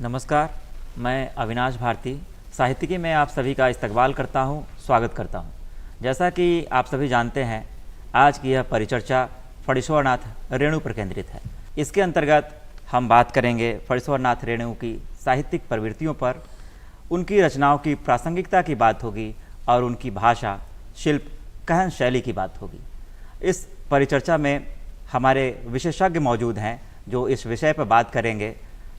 नमस्कार, मैं अविनाश भारती साहित्यिकी में आप सभी का इस्तकबाल करता हूं, स्वागत करता हूं। जैसा कि आप सभी जानते हैं, आज की यह परिचर्चा फणीश्वरनाथ रेणु पर केंद्रित है। इसके अंतर्गत हम बात करेंगे फणीश्वरनाथ रेणु की साहित्यिक प्रवृत्तियों पर, उनकी रचनाओं की प्रासंगिकता की बात होगी और उनकी भाषा, शिल्प, कहन शैली की बात होगी। इस परिचर्चा में हमारे विशेषज्ञ मौजूद हैं जो इस विषय पर बात करेंगे।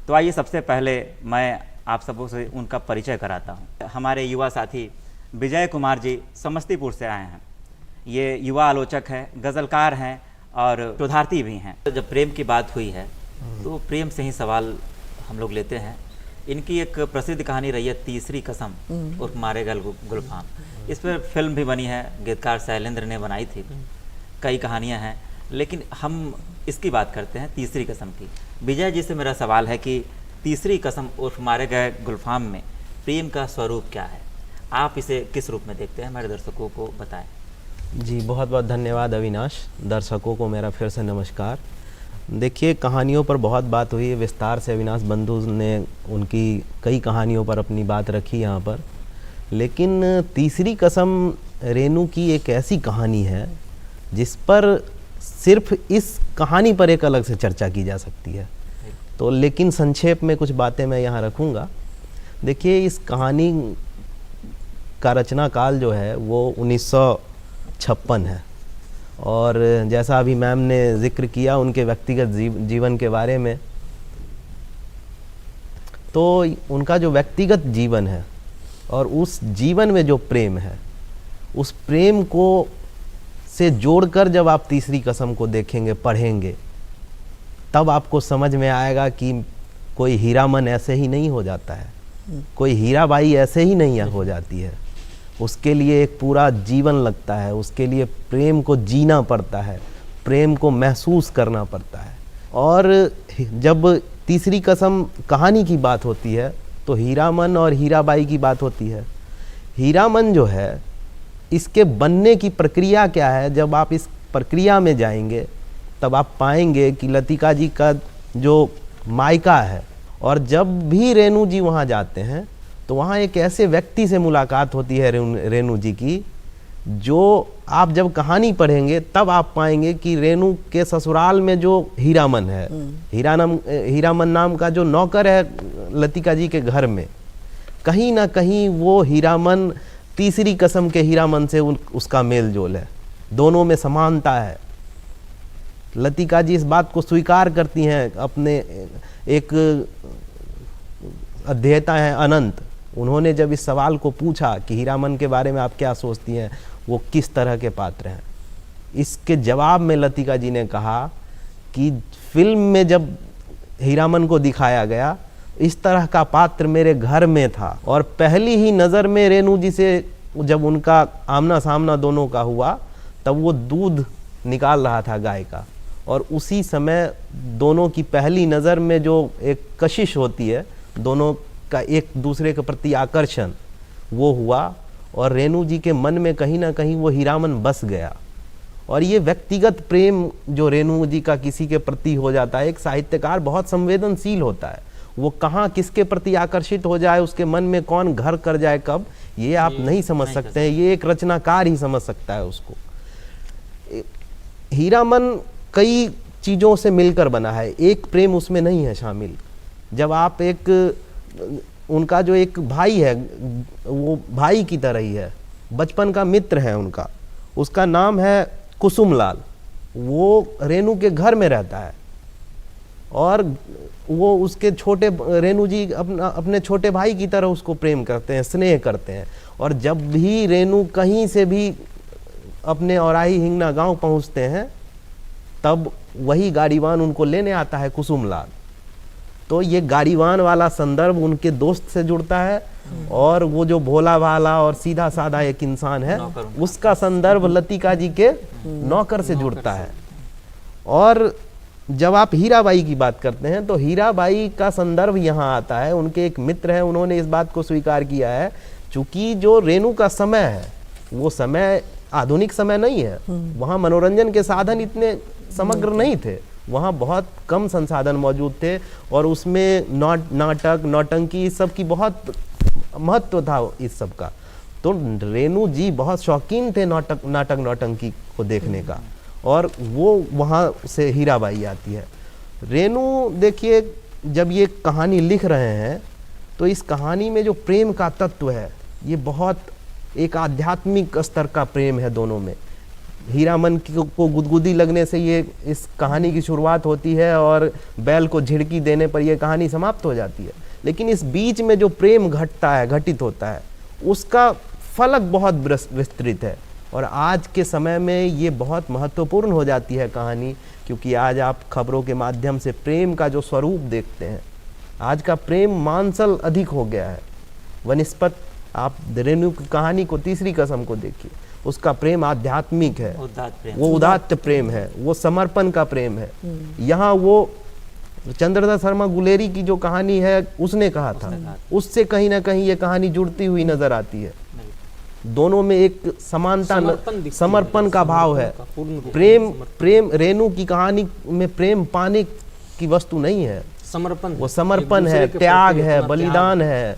तो आइए सबसे पहले मैं आप सबों से उनका परिचय कराता हूं। हमारे युवा साथी विजय कुमार जी समस्तीपुर से आए हैं। ये युवा आलोचक हैं, गज़लकार हैं और शोधार्थी भी हैं। जब प्रेम की बात हुई है तो प्रेम से ही सवाल हम लोग लेते हैं। इनकी एक प्रसिद्ध कहानी रही है तीसरी कसम उर्फ मारे गल गुलफाम। इस पर फिल्म भी बनी है, गीतकार शैलेंद्र ने बनाई थी। कई कहानियाँ हैं, लेकिन हम इसकी बात करते हैं तीसरी कसम की। विजय जी से मेरा सवाल है कि तीसरी कसम उर्फ मारे गए गुलफाम में प्रेम का स्वरूप क्या है? आप इसे किस रूप में देखते हैं, हमारे दर्शकों को बताएं। जी, बहुत बहुत धन्यवाद अविनाश। दर्शकों को मेरा फिर से नमस्कार। देखिए, कहानियों पर बहुत बात हुई है, विस्तार से अविनाश बंधु ने उनकी कई कहानियों पर अपनी बात रखी यहाँ पर। लेकिन तीसरी कसम रेणु की एक ऐसी कहानी है जिस पर सिर्फ इस कहानी पर एक अलग से चर्चा की जा सकती है। तो लेकिन संक्षेप में कुछ बातें मैं यहाँ रखूँगा। देखिए, इस कहानी का रचना काल जो है वो 1956 है, और जैसा अभी मैम ने जिक्र किया उनके व्यक्तिगत जीवन के बारे में, तो उनका जो व्यक्तिगत जीवन है और उस जीवन में जो प्रेम है, उस प्रेम को से जोड़कर जब आप तीसरी कसम को देखेंगे, पढ़ेंगे, तब आपको समझ में आएगा कि कोई हीरामन ऐसे ही नहीं हो जाता है, कोई हीराबाई ऐसे ही नहीं हो जाती है। उसके लिए एक पूरा जीवन लगता है, उसके लिए प्रेम को जीना पड़ता है, प्रेम को महसूस करना पड़ता है। और जब तीसरी कसम कहानी की बात होती है तो हीरामन और हीराबाई की बात होती है। हीरामन जो है, इसके बनने की प्रक्रिया क्या है, जब आप इस प्रक्रिया में जाएंगे तब आप पाएंगे कि लतिका जी का जो मायका है, और जब भी रेणु जी वहाँ जाते हैं तो वहाँ एक ऐसे व्यक्ति से मुलाकात होती है रेणु जी की, जो आप जब कहानी पढ़ेंगे तब आप पाएंगे कि रेणु के ससुराल में जो हीरामन है, हीरामन नाम का जो नौकर है लतिका जी के घर में, कहीं ना कहीं वो हीरामन तीसरी कसम के हीरामन से उसका मेल जोल है, दोनों में समानता है। लतिका जी इस बात को स्वीकार करती हैं। अपने एक अध्येता हैं अनंत, उन्होंने जब इस सवाल को पूछा कि हीरामन के बारे में आप क्या सोचती हैं, वो किस तरह के पात्र हैं, इसके जवाब में लतिका जी ने कहा कि फिल्म में जब हीरामन को दिखाया गया, इस तरह का पात्र मेरे घर में था, और पहली ही नज़र में रेणु जी से जब उनका आमना सामना दोनों का हुआ, तब वो दूध निकाल रहा था गाय का, और उसी समय दोनों की पहली नज़र में जो एक कशिश होती है, दोनों का एक दूसरे के प्रति आकर्षण, वो हुआ, और रेणु जी के मन में कहीं ना कहीं वो हीरामन बस गया। और ये व्यक्तिगत प्रेम जो रेणु जी का किसी के प्रति हो जाता है, एक साहित्यकार बहुत संवेदनशील होता है, वो कहाँ किसके प्रति आकर्षित हो जाए, उसके मन में कौन घर कर जाए कब, ये आप नहीं समझ सकते हैं, ये एक रचनाकार ही समझ सकता है उसको। हीरामन कई चीज़ों से मिलकर बना है, एक प्रेम उसमें नहीं है शामिल। जब आप उनका जो एक भाई है, वो भाई की तरह ही है, बचपन का मित्र है उनका, उसका नाम है कुसुमलाल, वो रेणु के घर में रहता है, और वो उसके छोटे, रेणु जी अपने छोटे भाई की तरह उसको प्रेम करते हैं, स्नेह करते हैं। और जब भी रेणु कहीं से भी अपने औराही हिंगना गांव पहुंचते हैं, तब वही गाड़ीवान उनको लेने आता है, कुसुमलाल। तो ये गाड़ीवान वाला संदर्भ उनके दोस्त से जुड़ता है, और वो जो भोला भाला और सीधा साधा एक इंसान है, उसका संदर्भ लतिका जी के नौकर से जुड़ता है। और जब आप हीराबाई की बात करते हैं तो हीराबाई का संदर्भ यहाँ आता है। उनके एक मित्र हैं, उन्होंने इस बात को स्वीकार किया है, चूंकि जो रेणु का समय है वो समय आधुनिक समय नहीं है, वहाँ मनोरंजन के साधन इतने समग्र नहीं थे, वहाँ बहुत कम संसाधन मौजूद थे और उसमें नाटक नौटंकी इस सब की बहुत महत्व था इस सब का। तो रेणु जी बहुत शौकीन थे नाटक नौटंकी को देखने का, और वो वहाँ से हीराबाई आती है। रेणु देखिए जब ये कहानी लिख रहे हैं तो इस कहानी में जो प्रेम का तत्व है ये बहुत एक आध्यात्मिक स्तर का प्रेम है दोनों में। हीरामन को गुदगुदी लगने से ये इस कहानी की शुरुआत होती है और बैल को झिड़की देने पर यह कहानी समाप्त हो जाती है। लेकिन इस बीच में जो प्रेम घटित होता है उसका फलक बहुत विस्तृत है, और आज के समय में ये बहुत महत्वपूर्ण हो जाती है कहानी, क्योंकि आज आप खबरों के माध्यम से प्रेम का जो स्वरूप देखते हैं, आज का प्रेम मांसल अधिक हो गया है। वनिस्पत आप रेणु की कहानी को, तीसरी कसम को देखिए, उसका प्रेम आध्यात्मिक है, वो उदात्त प्रेम है, वो समर्पण का प्रेम है। यहाँ वो चंद्रदास शर्मा गुलेरी की जो कहानी है उसने कहा था, उससे कहीं ना कहीं ये कहानी जुड़ती हुई नजर आती है। दोनों में एक समानता, समर्पण का भाव है। प्रेम रेणु की कहानी में प्रेम पाने की वस्तु नहीं है, समर्पण, वो समर्पण है, त्याग है, बलिदान है।